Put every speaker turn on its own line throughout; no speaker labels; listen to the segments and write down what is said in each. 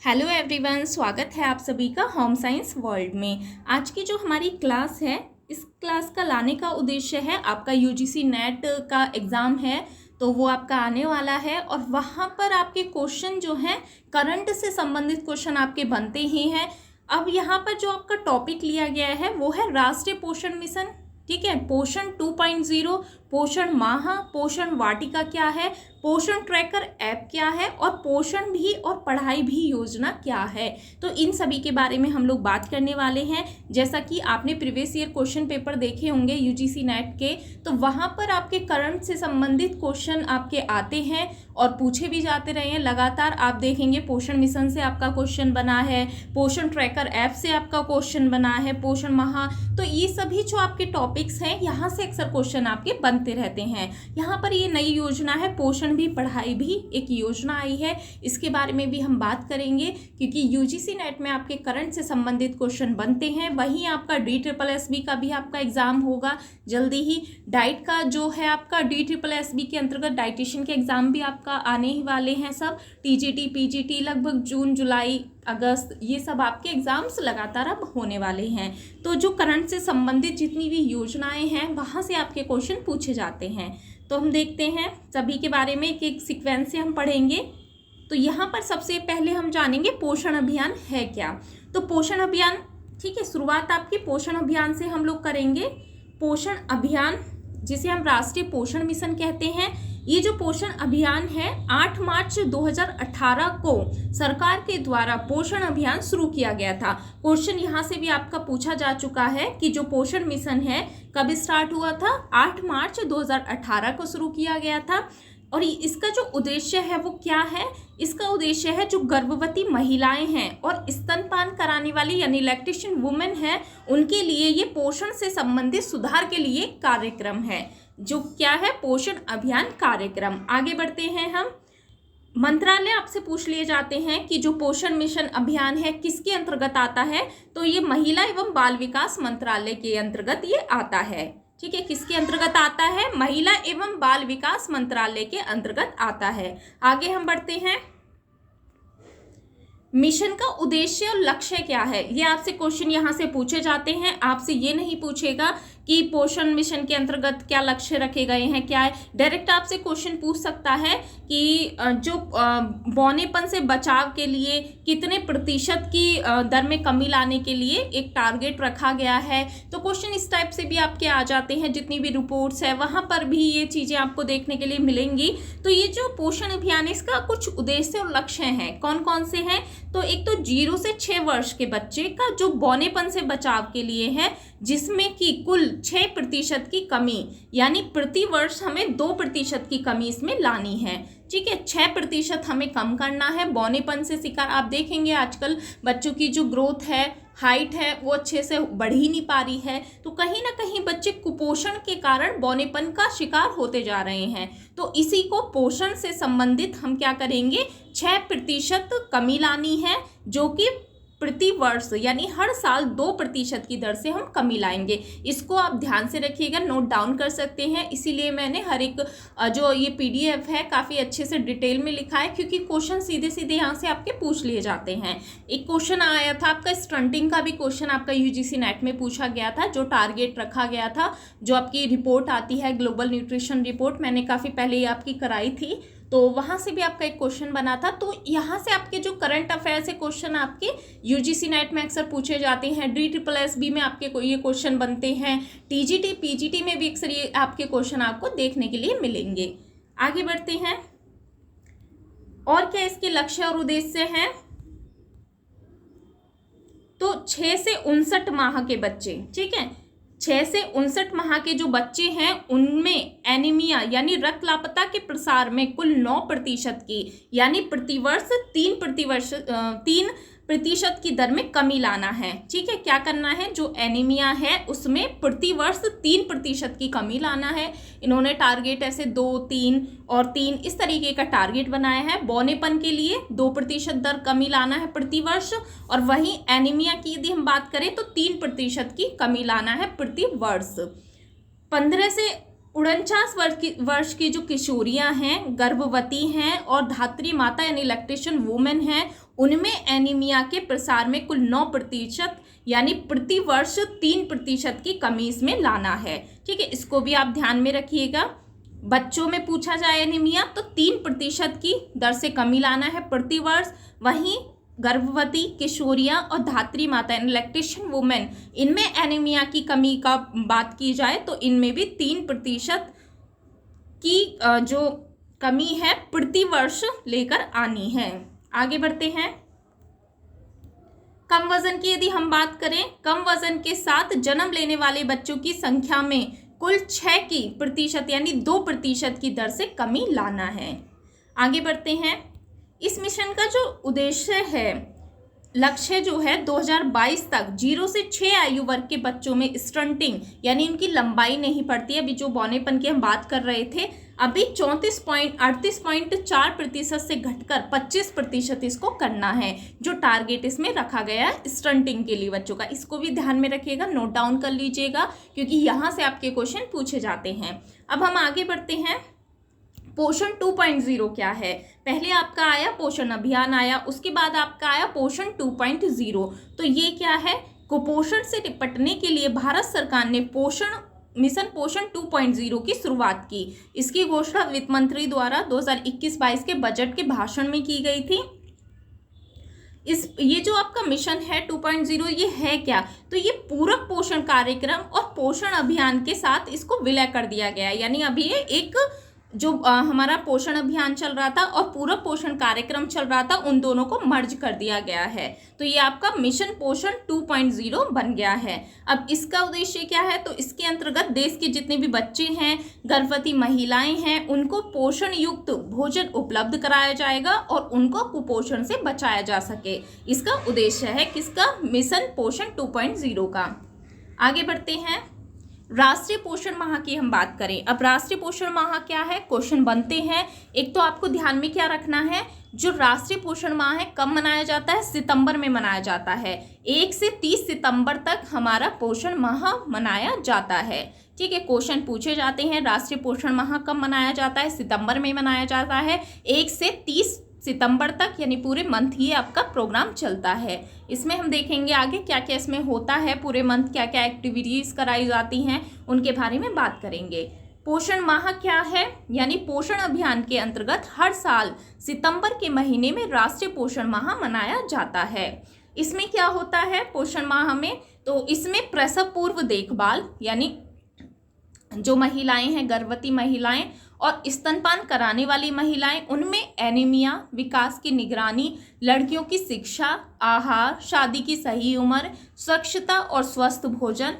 Hello everyone, स्वागत है आप सभी का होम साइंस वर्ल्ड में। आज की जो हमारी क्लास है, इस क्लास का लाने का उद्देश्य है आपका यूजीसी नेट का एग्ज़ाम है तो वो आपका आने वाला है और वहाँ पर आपके क्वेश्चन जो हैं करंट से संबंधित क्वेश्चन आपके बनते ही हैं। अब यहाँ पर जो आपका टॉपिक लिया गया है वो है राष्ट्रीय पोषण मिशन। ठीक है, पोषण 2.0, पोषण माह, पोषण वाटिका क्या है, पोषण ट्रैकर ऐप क्या है और पोषण भी और पढ़ाई भी योजना क्या है। तो इन सभी के बारे में हम लोग बात करने वाले हैं। जैसा कि आपने प्रीवियस ईयर क्वेश्चन पेपर देखे होंगे यूजीसी नेट के, तो वहाँ पर आपके करंट से संबंधित क्वेश्चन आपके आते हैं और पूछे भी जाते रहे हैं लगातार। आप देखेंगे पोषण मिशन से आपका क्वेश्चन बना है, पोषण ट्रैकर ऐप से आपका क्वेश्चन बना है, पोषण माह, तो ये सभी जो आपके टॉपिक्स हैं यहाँ से अक्सर क्वेश्चन आपके बनते रहते हैं। यहाँ पर ये नई योजना है पोषण भी पढ़ाई भी, एक योजना आई है, इसके बारे में भी हम बात करेंगे क्योंकि यूजीसी नेट में आपके करंट से संबंधित क्वेश्चन बनते हैं। वहीं आपका DSSB का भी आपका एग्जाम होगा जल्दी ही। डाइट का जो है आपका DSSB के अंतर्गत डाइटिशियन के एग्जाम भी आपका आने ही वाले हैं। सब TGT PGT लगभग जून जुलाई अगस्त ये सब आपके एग्जाम्स लगातार अब होने वाले हैं। तो जो करंट से संबंधित जितनी भी योजनाएं हैं वहाँ से आपके क्वेश्चन पूछे जाते हैं। तो हम देखते हैं सभी के बारे में एक एक सीक्वेंस से हम पढ़ेंगे। तो यहाँ पर सबसे पहले हम जानेंगे पोषण अभियान है क्या। तो पोषण अभियान, ठीक है, शुरुआत आपकी पोषण अभियान से हम लोग करेंगे। पोषण अभियान जिसे हम राष्ट्रीय पोषण मिशन कहते हैं, ये जो पोषण अभियान है 8 मार्च 2018 को सरकार के द्वारा पोषण अभियान शुरू किया गया था। क्वेश्चन यहाँ से भी आपका पूछा जा चुका है कि जो पोषण मिशन है कब स्टार्ट हुआ था, 8 मार्च 2018 को शुरू किया गया था। और इसका जो उद्देश्य है वो क्या है, इसका उद्देश्य है जो गर्भवती महिलाएं हैं और स्तनपान कराने वाली यानी लैक्टेशन वुमेन है उनके लिए ये पोषण से संबंधित सुधार के लिए कार्यक्रम है। जो क्या है, पोषण अभियान कार्यक्रम। आगे बढ़ते हैं हम। मंत्रालय आपसे पूछ लिए जाते हैं कि जो पोषण मिशन अभियान है किसके अंतर्गत आता है, तो ये महिला एवं बाल विकास मंत्रालय के अंतर्गत ये आता है। ठीक है, किसके अंतर्गत आता है, महिला एवं बाल विकास मंत्रालय के अंतर्गत आता है। आगे हम बढ़ते हैं। मिशन का उद्देश्य और लक्ष्य क्या है, ये आपसे क्वेश्चन यहाँ से पूछे जाते हैं। आपसे ये नहीं पूछेगा कि पोषण मिशन के अंतर्गत क्या लक्ष्य रखे गए हैं, क्या है। डायरेक्ट आपसे क्वेश्चन पूछ सकता है कि जो बौनेपन से बचाव के लिए कितने प्रतिशत की दर में कमी लाने के लिए एक टारगेट रखा गया है। तो क्वेश्चन इस टाइप से भी आपके आ जाते हैं। जितनी भी रिपोर्ट्स है वहाँ पर भी ये चीज़ें आपको देखने के लिए मिलेंगी। तो ये जो पोषण अभियान है इसका कुछ उद्देश्य और लक्ष्य हैं, कौन कौन से हैं। तो एक तो 0 से 6 वर्ष के बच्चे का जो बौनेपन से बचाव के लिए है, जिसमें कि कुल 6% की कमी, यानी प्रति वर्ष हमें 2% की कमी इसमें लानी है। ठीक है, 6% हमें कम करना है बौनेपन से शिकार। आप देखेंगे आजकल बच्चों की जो ग्रोथ है, हाइट है, वो अच्छे से बढ़ ही नहीं पा रही है। तो कहीं ना कहीं बच्चे कुपोषण के कारण बौनेपन का शिकार होते जा रहे हैं। तो इसी को पोषण से संबंधित हम क्या करेंगे, 6% कमी लानी है, जो कि प्रति वर्ष यानी हर साल 2% की दर से हम कमी लाएंगे। इसको आप ध्यान से रखिएगा, नोट डाउन कर सकते हैं। इसीलिए मैंने हर एक जो ये PDF है काफ़ी अच्छे से डिटेल में लिखा है, क्योंकि क्वेश्चन सीधे सीधे यहाँ से आपके पूछ लिए जाते हैं। एक क्वेश्चन आया था आपका स्टंटिंग का भी क्वेश्चन आपका यूजीसी नेट में पूछा गया था। जो टारगेट रखा गया था, जो आपकी रिपोर्ट आती है ग्लोबल न्यूट्रिशन रिपोर्ट, मैंने काफ़ी पहले ये आपकी कराई थी, तो वहाँ से भी आपका एक क्वेश्चन बना था। तो यहाँ से आपके जो करंट अफेयर से क्वेश्चन आपके यूजीसी नेट में अक्सर पूछे जाते हैं। DSSB में आपके ये क्वेश्चन बनते हैं। TGT PGT में भी अक्सर ये आपके क्वेश्चन आपको देखने के लिए मिलेंगे। आगे बढ़ते हैं। और क्या इसके लक्ष्य और उद्देश्य हैं, तो 6 से 59 माह के बच्चे, ठीक है, 6 से 59 माह के जो बच्चे हैं उनमें एनीमिया यानी रक्त लापता के प्रसार में कुल 9% की, यानी प्रतिवर्ष 3% की दर में कमी लाना है। ठीक है, क्या करना है, जो एनीमिया है उसमें प्रतिवर्ष 3% की कमी लाना है। इन्होंने टारगेट ऐसे 2, 3 और 3 इस तरीके का टारगेट बनाया है। बौनेपन के लिए 2% दर कमी लाना है प्रतिवर्ष, और वहीं एनीमिया की यदि हम बात करें तो 3% की कमी लाना है प्रतिवर्ष। 15 से 49 वर्ष की जो किशोरियां हैं, गर्भवती हैं और धात्री माता यानी लैक्टेशन वुमेन हैं, उनमें एनीमिया के प्रसार में कुल 9% यानी प्रति वर्ष 3% की कमी इसमें लाना है। ठीक है, इसको भी आप ध्यान में रखिएगा। बच्चों में पूछा जाए एनीमिया तो 3% की दर से कमी लाना है प्रति वर्ष। वहीं गर्भवती, किशोरियां और धात्री माता लैक्टेशन वुमेन, इनमें एनीमिया की कमी का बात की जाए तो इनमें भी 3% की जो कमी है प्रति वर्ष लेकर आनी है। आगे बढ़ते हैं। कम वजन की यदि हम बात करें, कम वजन के साथ जन्म लेने वाले बच्चों की संख्या में कुल 6% यानी 2% की दर से कमी लाना है। आगे बढ़ते हैं। इस मिशन का जो उद्देश्य है, लक्ष्य जो है 2022 तक 0 से 6 आयु वर्ग के बच्चों में स्टंटिंग यानी इनकी लंबाई नहीं बढ़ती है। अभी जो बौनेपन की हम बात कर रहे थे, अभी 38.4% से घटकर 25% इसको करना है, जो टारगेट इसमें रखा गया है स्टंटिंग के लिए बच्चों का। इसको भी ध्यान में रखिएगा, नोट डाउन कर लीजिएगा, क्योंकि यहाँ से आपके क्वेश्चन पूछे जाते हैं। अब हम आगे बढ़ते हैं। पोषण 2.0 क्या है? पहले आपका आया पोषण अभियान आया, उसके बाद आपका आया पोषण 2.0। तो ये क्या है? कुपोषण से निपटने के लिए भारत सरकार ने मिशन पोषण 2.0 की शुरुआत की। इसकी घोषणा वित्त मंत्री द्वारा 2021-22 के बजट के भाषण में की गई थी। ये जो आपका मिशन है 2.0, ये है क्या? तो ये पूरक पोषण कार्यक्रम और पोषण अभियान के साथ इसको विलय कर दिया गया है। यानी अभी ये एक जो हमारा पोषण अभियान चल रहा था और पूरक पोषण कार्यक्रम चल रहा था, उन दोनों को मर्ज कर दिया गया है। तो ये आपका मिशन पोषण 2.0 बन गया है। अब इसका उद्देश्य क्या है? तो इसके अंतर्गत देश के जितने भी बच्चे हैं, गर्भवती महिलाएं हैं, उनको पोषण युक्त भोजन उपलब्ध कराया जाएगा और उनको कुपोषण से बचाया जा सके। इसका उद्देश्य है किसका? मिशन पोषण 2.0 का। आगे बढ़ते हैं। राष्ट्रीय पोषण माह की हम बात करें। अब राष्ट्रीय पोषण माह क्या है? क्वेश्चन बनते हैं। एक तो आपको ध्यान में क्या रखना है, जो राष्ट्रीय पोषण माह है कब मनाया जाता है? सितंबर में मनाया जाता है। 1 से 30 सितंबर तक हमारा पोषण माह मनाया जाता है। ठीक है, क्वेश्चन पूछे जाते हैं। राष्ट्रीय पोषण माह कब मनाया जाता है? सितंबर में मनाया जाता है 1 से 30 सितंबर तक, यानी पूरे मंथ ये आपका प्रोग्राम चलता है। इसमें हम देखेंगे आगे क्या क्या इसमें होता है, पूरे मंथ क्या क्या एक्टिविटीज़ कराई जाती हैं, उनके बारे में बात करेंगे। पोषण माह क्या है? यानी पोषण अभियान के अंतर्गत हर साल सितंबर के महीने में राष्ट्रीय पोषण माह मनाया जाता है। इसमें क्या होता है पोषण माह में? तो इसमें प्रसव पूर्व देखभाल, यानी जो महिलाएं हैं, गर्भवती महिलाएं और स्तनपान कराने वाली महिलाएं, उनमें एनीमिया, विकास की निगरानी, लड़कियों की शिक्षा, आहार, शादी की सही उम्र, स्वच्छता और स्वस्थ भोजन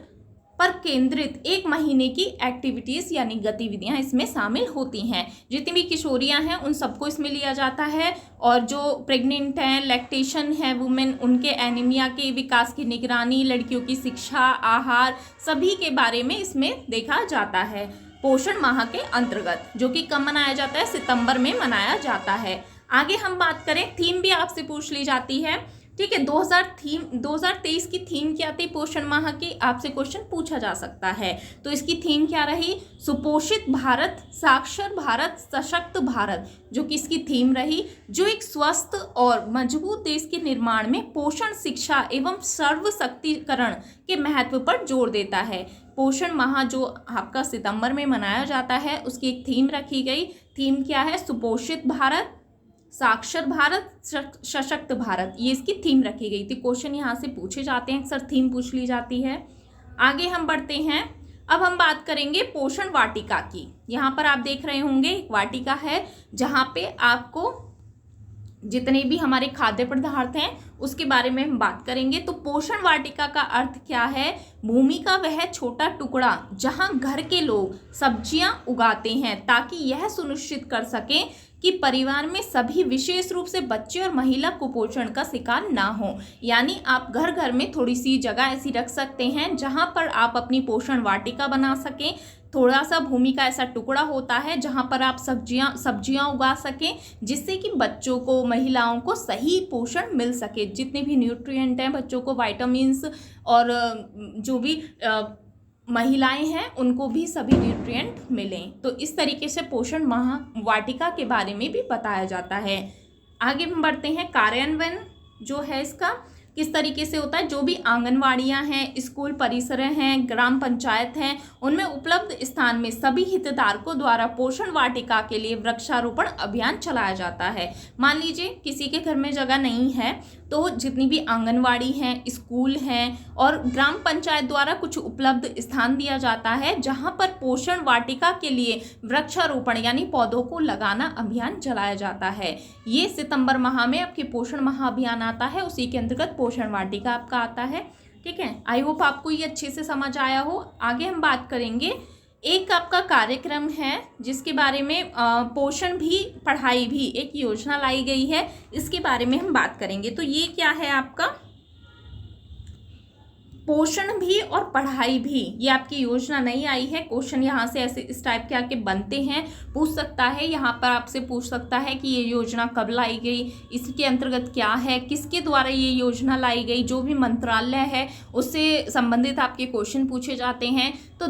पर केंद्रित 1 महीने की एक्टिविटीज़ यानी गतिविधियां इसमें शामिल होती हैं। जितनी भी किशोरियां हैं उन सबको इसमें लिया जाता है, और जो प्रेग्नेंट हैं, लैक्टेशन है वुमेन, उनके एनीमिया के विकास की निगरानी, लड़कियों की शिक्षा, आहार, सभी के बारे में इसमें देखा जाता है पोषण माह के अंतर्गत, जो कि कब मनाया जाता है? सितंबर में मनाया जाता है। आगे हम बात करें, थीम भी आपसे पूछ ली जाती है। ठीक है, 2023 की थीम क्या थी पोषण माह की? आपसे क्वेश्चन पूछा जा सकता है। तो इसकी थीम क्या रही? सुपोषित भारत, साक्षर भारत, सशक्त भारत, जो कि इसकी थीम रही, जो एक स्वस्थ और मजबूत देश के निर्माण में पोषण, शिक्षा एवं सर्वशक्तिकरण के महत्व पर जोर देता है। पोषण माह जो आपका सितंबर में मनाया जाता है, उसकी एक थीम रखी गई। थीम क्या है? सुपोषित भारत, साक्षर भारत, सशक्त भारत, ये इसकी थीम रखी गई थी। क्वेश्चन यहाँ से पूछे जाते हैं, अक्सर थीम पूछ ली जाती है। आगे हम बढ़ते हैं। अब हम बात करेंगे पोषण वाटिका की। यहाँ पर आप देख रहे होंगे एक वाटिका है, जहाँ पे आपको जितने भी हमारे खाद्य पदार्थ हैं उसके बारे में हम बात करेंगे। तो पोषण वाटिका का अर्थ क्या है? भूमि का वह छोटा टुकड़ा जहां घर के लोग सब्जियां उगाते हैं, ताकि यह सुनिश्चित कर सकें कि परिवार में सभी, विशेष रूप से बच्चे और महिला, कुपोषण का शिकार ना हो। यानी आप घर घर में थोड़ी सी जगह ऐसी रख सकते हैं जहां पर आप अपनी पोषण वाटिका बना सकें। थोड़ा सा भूमि का ऐसा टुकड़ा होता है जहां पर आप सब्जियां उगा सकें, जिससे कि बच्चों को, महिलाओं को सही पोषण मिल सके। जितने भी न्यूट्रिएंट हैं बच्चों को, विटामिन्स और जो भी महिलाएं हैं उनको भी सभी न्यूट्रिएंट मिलें। तो इस तरीके से पोषण माह वाटिका के बारे में भी बताया जाता है। आगे हम बढ़ते हैं, कार्यान्वयन जो है इसका किस तरीके से होता है। जो भी आंगनवाड़ियां हैं, स्कूल परिसर हैं, ग्राम पंचायत हैं, उनमें उपलब्ध स्थान में सभी हितधारकों द्वारा पोषण वाटिका के लिए वृक्षारोपण अभियान चलाया जाता है। मान लीजिए किसी के घर में जगह नहीं है तो जितनी भी आंगनवाड़ी हैं, स्कूल हैं और ग्राम पंचायत द्वारा कुछ उपलब्ध स्थान दिया जाता है जहां पर पोषण वाटिका के लिए वृक्षारोपण यानी पौधों को लगाना अभियान चलाया जाता है। ये सितंबर माह में आपके पोषण माह अभियान आता है, उसी के अंतर्गत पोषण वाटिका आपका आता है। ठीक है, आई होप आपको ये अच्छे से समझ आया हो। आगे हम बात करेंगे, एक आपका कार्यक्रम है जिसके बारे में पोषण भी पढ़ाई भी एक योजना लाई गई है, इसके बारे में हम बात करेंगे। तो ये क्या है आपका पोषण भी और पढ़ाई भी, ये आपकी योजना नहीं आई है। क्वेश्चन यहाँ से ऐसे इस टाइप के आके बनते हैं, पूछ सकता है, यहाँ पर आपसे पूछ सकता है कि ये योजना कब लाई गई, इसके अंतर्गत क्या है, किसके द्वारा ये योजना लाई गई, जो भी मंत्रालय है उससे संबंधित आपके क्वेश्चन पूछे जाते हैं। तो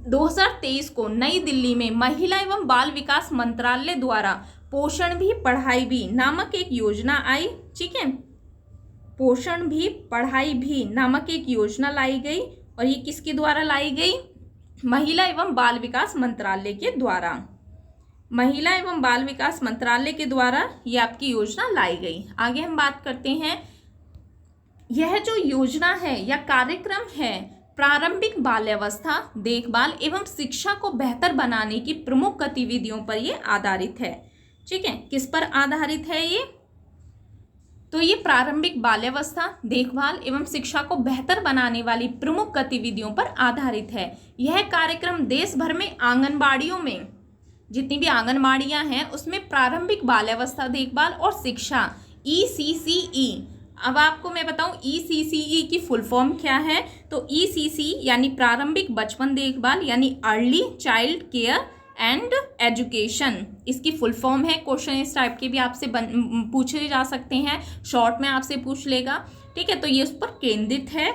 2023 को नई दिल्ली में महिला एवं बाल विकास मंत्रालय द्वारा पोषण भी पढ़ाई भी नामक एक योजना आई। ठीक है, पोषण भी पढ़ाई भी नामक एक योजना लाई गई और ये किसके द्वारा लाई गई, महिला एवं बाल विकास मंत्रालय के द्वारा। महिला एवं बाल विकास मंत्रालय के द्वारा ये आपकी योजना लाई गई। आगे हम बात करते हैं, यह जो योजना है या कार्यक्रम है प्रारंभिक बाल्यावस्था देखभाल एवं शिक्षा को बेहतर बनाने की प्रमुख गतिविधियों पर यह आधारित है। ठीक है, किस पर आधारित है ये, तो ये प्रारंभिक बाल्यावस्था देखभाल एवं शिक्षा को बेहतर बनाने वाली प्रमुख गतिविधियों पर आधारित है। यह कार्यक्रम देश भर में आंगनबाड़ियों में जितनी भी आंगनबाड़ियां हैं उसमें प्रारंभिक बाल्यावस्था देखभाल और शिक्षा ECCE, अब आपको मैं बताऊं ECCE की फुल फॉर्म क्या है। तो ECC यानी प्रारंभिक बचपन देखभाल यानी early child care and education, इसकी फुल फॉर्म है। क्वेश्चन इस टाइप के भी आपसे पूछे जा सकते हैं, शॉर्ट में आपसे पूछ लेगा। ठीक है, तो ये उस पर केंद्रित है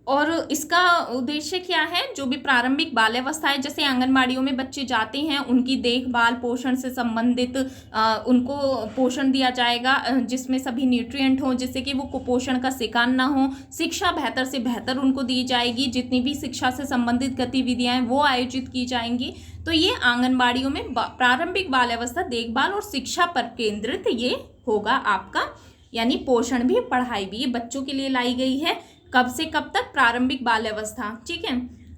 और इसका उद्देश्य क्या है, जो भी प्रारंभिक बाल्यावस्था है, जैसे आंगनबाड़ियों में बच्चे जाते हैं उनकी देखभाल पोषण से संबंधित उनको पोषण दिया जाएगा जिसमें सभी न्यूट्रिएंट हों जिससे कि वो कुपोषण का शिकार ना हो। शिक्षा बेहतर से बेहतर उनको दी जाएगी, जितनी भी शिक्षा से संबंधित गतिविधियां हैं वो आयोजित की जाएंगी। तो ये आंगनबाड़ियों में प्रारंभिक बाल्यावस्था देखभाल और शिक्षा पर केंद्रित ये होगा आपका, यानी पोषण भी पढ़ाई भी, ये बच्चों के लिए लाई गई है। कब से कब तक, प्रारंभिक बाल्यावस्था। ठीक है,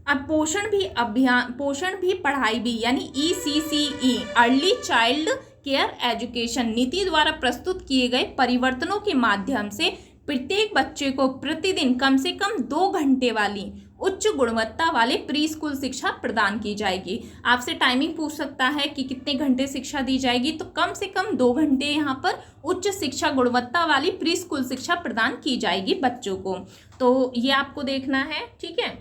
अब पोषण भी अभियान पोषण भी पढ़ाई भी यानी ECCE early child care education नीति द्वारा प्रस्तुत किए गए परिवर्तनों के माध्यम से प्रत्येक बच्चे को प्रतिदिन कम से कम 2 घंटे वाली उच्च गुणवत्ता वाले प्री स्कूल शिक्षा प्रदान की जाएगी। आपसे टाइमिंग पूछ सकता है कि कितने घंटे शिक्षा दी जाएगी, तो कम से कम 2 घंटे यहाँ पर उच्च शिक्षा गुणवत्ता वाली प्री स्कूल शिक्षा प्रदान की जाएगी बच्चों को। तो ये आपको देखना है। ठीक है,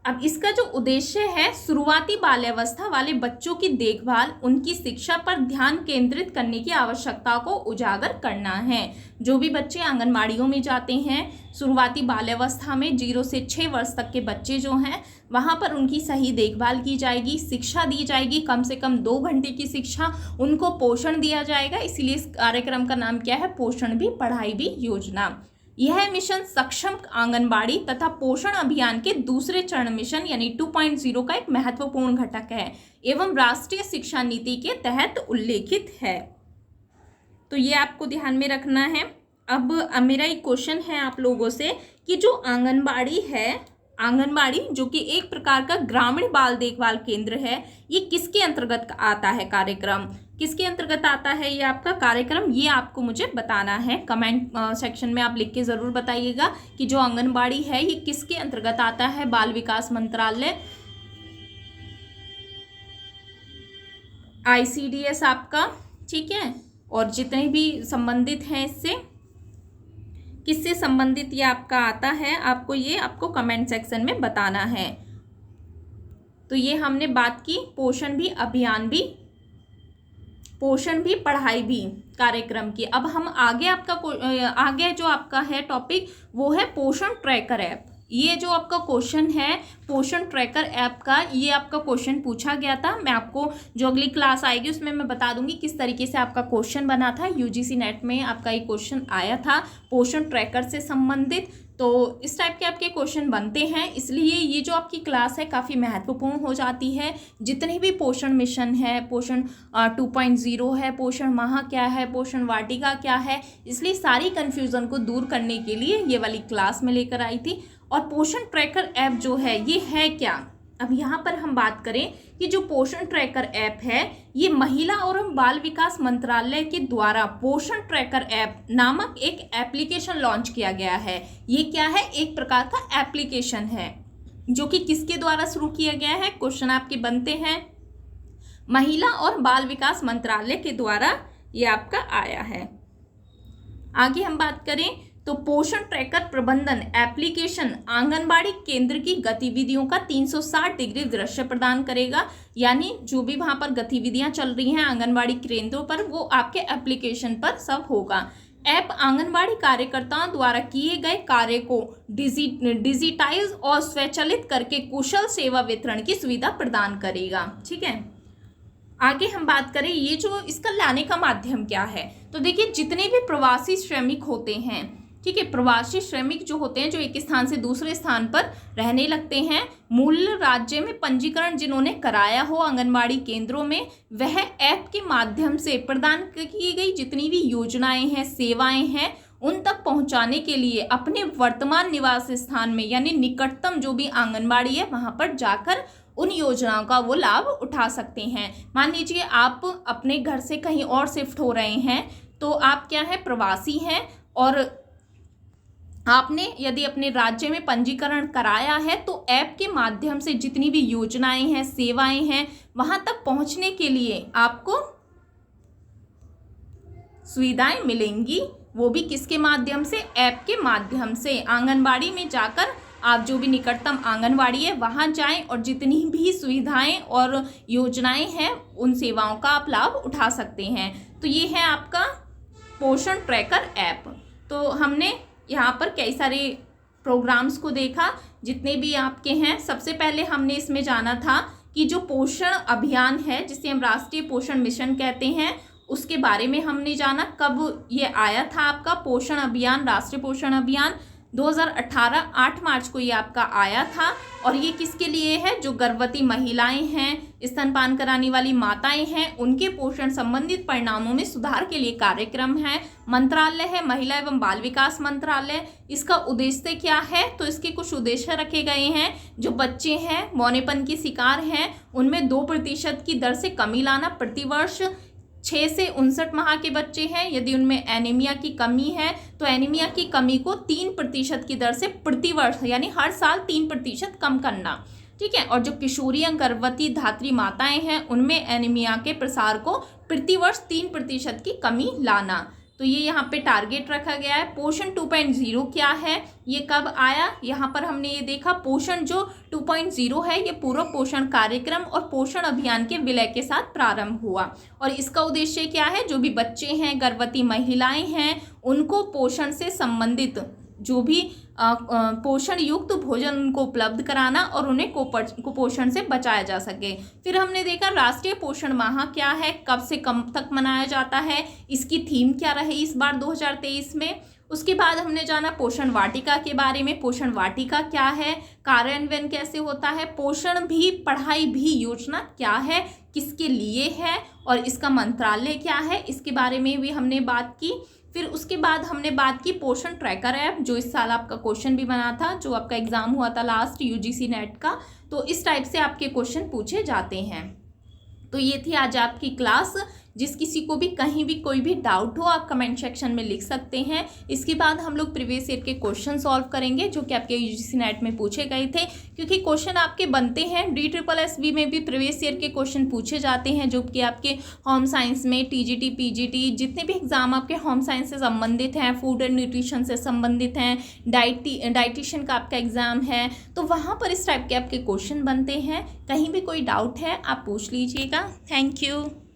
अब इसका जो उद्देश्य है शुरुआती बाल्यावस्था वाले बच्चों की देखभाल उनकी शिक्षा पर ध्यान केंद्रित करने की आवश्यकता को उजागर करना है। जो भी बच्चे आंगनबाड़ियों में जाते हैं शुरुआती बाल्यावस्था में 0 से 6 वर्ष तक के बच्चे जो हैं वहाँ पर उनकी सही देखभाल की जाएगी, शिक्षा दी जाएगी, कम से कम 2 घंटे की शिक्षा, उनको पोषण दिया जाएगा। इसलिए इस कार्यक्रम का नाम क्या है, पोषण भी पढ़ाई भी योजना। यह मिशन सक्षम आंगनबाड़ी तथा पोषण अभियान के दूसरे चरण मिशन यानी 2.0 का एक महत्वपूर्ण घटक है एवं राष्ट्रीय शिक्षा नीति के तहत उल्लेखित है। तो ये आपको ध्यान में रखना है। अब मेरा एक क्वेश्चन है आप लोगों से कि जो आंगनबाड़ी है, आंगनबाड़ी जो कि एक प्रकार का ग्रामीण बाल देखभाल केंद्र है, ये किसके अंतर्गत आता है, कार्यक्रम किसके अंतर्गत आता है ये आपका कार्यक्रम, ये आपको मुझे बताना है। कमेंट सेक्शन में आप लिख के ज़रूर बताइएगा कि जो आंगनबाड़ी है ये किसके अंतर्गत आता है। बाल विकास मंत्रालय, ICDS आपका, ठीक है, और जितने भी संबंधित हैं इससे किससे संबंधित ये आपका आता है, आपको ये आपको कमेंट सेक्शन में बताना है। तो ये हमने बात की पोषण भी अभियान भी, पोषण भी पढ़ाई भी कार्यक्रम की। अब हम आगे आपका आगे जो आपका है टॉपिक वो है पोषण ट्रैकर ऐप। ये जो आपका क्वेश्चन है पोषण ट्रैकर ऐप का, ये आपका क्वेश्चन पूछा गया था। मैं आपको जो अगली क्लास आएगी उसमें मैं बता दूंगी किस तरीके से आपका क्वेश्चन बना था। यूजीसी नेट में आपका ये क्वेश्चन आया था पोषण ट्रैकर से संबंधित। तो इस टाइप के आपके क्वेश्चन बनते हैं, इसलिए ये जो आपकी क्लास है काफ़ी महत्वपूर्ण हो जाती है। जितने भी पोषण मिशन है, पोषण 2.0 है, पोषण माह क्या है, पोषण वाटिका क्या है, इसलिए सारी कन्फ्यूज़न को दूर करने के लिए ये वाली क्लास में लेकर आई थी। और पोषण ट्रैकर ऐप जो है ये है क्या, अब यहाँ पर हम बात करें कि जो पोषण ट्रैकर ऐप है ये महिला और बाल विकास मंत्रालय के द्वारा पोषण ट्रैकर ऐप नामक एक एप्लीकेशन लॉन्च किया गया है। ये क्या है, एक प्रकार का एप्लीकेशन है जो कि किसके द्वारा शुरू किया गया है। क्वेश्चन आपके बनते हैं, महिला और बाल विकास मंत्रालय के द्वारा ये आपका आया है। आगे हम बात करें तो पोषण ट्रैकर प्रबंधन एप्लीकेशन आंगनबाड़ी केंद्र की गतिविधियों का 360 डिग्री दृश्य प्रदान करेगा। यानी जो भी वहां पर गतिविधियां चल रही हैं आंगनबाड़ी केंद्रों पर वो आपके एप्लीकेशन पर सब होगा। ऐप आंगनबाड़ी कार्यकर्ताओं द्वारा किए गए कार्य को डिजिटाइज और स्वचालित करके कुशल सेवा वितरण की सुविधा प्रदान करेगा। ठीक है, आगे हम बात करें ये जो इसका लाने का माध्यम क्या है, तो देखिए जितने भी प्रवासी श्रमिक होते हैं, ठीक है, प्रवासी श्रमिक जो होते हैं जो एक स्थान से दूसरे स्थान पर रहने लगते हैं, मूल राज्य में पंजीकरण जिन्होंने कराया हो आंगनबाड़ी केंद्रों में, वह ऐप के माध्यम से प्रदान की गई जितनी भी योजनाएं हैं, सेवाएं हैं, उन तक पहुंचाने के लिए अपने वर्तमान निवास स्थान में यानी निकटतम जो भी आंगनबाड़ी है वहां पर जाकर उन योजनाओं का वो लाभ उठा सकते हैं। मान लीजिए आप अपने घर से कहीं और शिफ्ट हो रहे हैं, तो आप क्या है, प्रवासी हैं, और आपने यदि अपने राज्य में पंजीकरण कराया है तो ऐप के माध्यम से जितनी भी योजनाएं हैं, सेवाएं हैं, वहां तक पहुंचने के लिए आपको सुविधाएं मिलेंगी। वो भी किसके माध्यम से, ऐप के माध्यम से। आंगनबाड़ी में जाकर आप जो भी निकटतम आंगनबाड़ी है वहां जाएं और जितनी भी सुविधाएं और योजनाएं हैं उन सेवाओं का आप लाभ उठा सकते हैं। तो ये है आपका पोषण ट्रैकर ऐप। तो हमने यहाँ पर कई सारे प्रोग्राम्स को देखा जितने भी आपके हैं। सबसे पहले हमने इसमें जाना था कि जो पोषण अभियान है जिसे हम राष्ट्रीय पोषण मिशन कहते हैं, उसके बारे में हमने जाना। कब ये आया था आपका पोषण अभियान, राष्ट्रीय पोषण अभियान 2018 8 मार्च को ये आपका आया था। और ये किसके लिए है, जो गर्भवती महिलाएं हैं, स्तनपान कराने वाली माताएं हैं, उनके पोषण संबंधित परिणामों में सुधार के लिए कार्यक्रम है। मंत्रालय है महिला एवं बाल विकास मंत्रालय। इसका उद्देश्य क्या है, तो इसके कुछ उद्देश्य रखे गए हैं। जो बच्चे हैं मौनेपन के शिकार हैं उनमें 2% की दर से कमी लाना प्रतिवर्ष। 6 से 59 माह के बच्चे हैं, यदि उनमें एनीमिया की कमी है तो एनीमिया की कमी को 3% की दर से प्रतिवर्ष यानी हर साल 3% कम करना। ठीक है, और जो किशोरियां गर्भवती धात्री माताएं हैं उनमें एनीमिया के प्रसार को प्रतिवर्ष 3% की कमी लाना। तो ये यहाँ पे टारगेट रखा गया है। पोषण 2.0 क्या है, ये कब आया, यहाँ पर हमने ये देखा पोषण जो 2.0 है ये पूर्व पोषण कार्यक्रम और पोषण अभियान के विलय के साथ प्रारंभ हुआ। और इसका उद्देश्य क्या है, जो भी बच्चे हैं, गर्भवती महिलाएं हैं, उनको पोषण से संबंधित जो भी पोषण युक्त भोजन उनको उपलब्ध कराना और उन्हें कुपोषण से बचाया जा सके। फिर हमने देखा राष्ट्रीय पोषण माह क्या है, कब से कब तक मनाया जाता है, इसकी थीम क्या रही इस बार 2023 में। उसके बाद हमने जाना पोषण वाटिका के बारे में। पोषण वाटिका क्या है, कार्यान्वयन कैसे होता है, पोषण भी पढ़ाई भी योजना क्या है, किसके लिए है और इसका मंत्रालय क्या है, इसके बारे में भी हमने बात की। फिर उसके बाद हमने बात की पोषण ट्रैकर ऐप, जो इस साल आपका क्वेश्चन भी बना था, जो आपका एग्जाम हुआ था लास्ट यूजीसी नेट का। तो इस टाइप से आपके क्वेश्चन पूछे जाते हैं। तो ये थी आज आपकी क्लास। जिस किसी को भी कहीं भी कोई भी डाउट हो आप कमेंट सेक्शन में लिख सकते हैं। इसके बाद हम लोग प्रीवियस ईयर के क्वेश्चन सॉल्व करेंगे जो कि आपके यूजीसी नेट में पूछे गए थे, क्योंकि क्वेश्चन आपके बनते हैं। DSSB में भी प्रीवियस ईयर के क्वेश्चन पूछे जाते हैं, जो कि आपके होम साइंस में TGT PGT जितने भी एग्जाम आपके होम साइंस से संबंधित हैं, फूड एंड न्यूट्रिशन से संबंधित हैं, डाइटिशियन का आपका एग्जाम है, तो वहाँ पर इस टाइप के आपके क्वेश्चन बनते हैं। कहीं भी कोई डाउट है आप पूछ लीजिएगा। Thank you.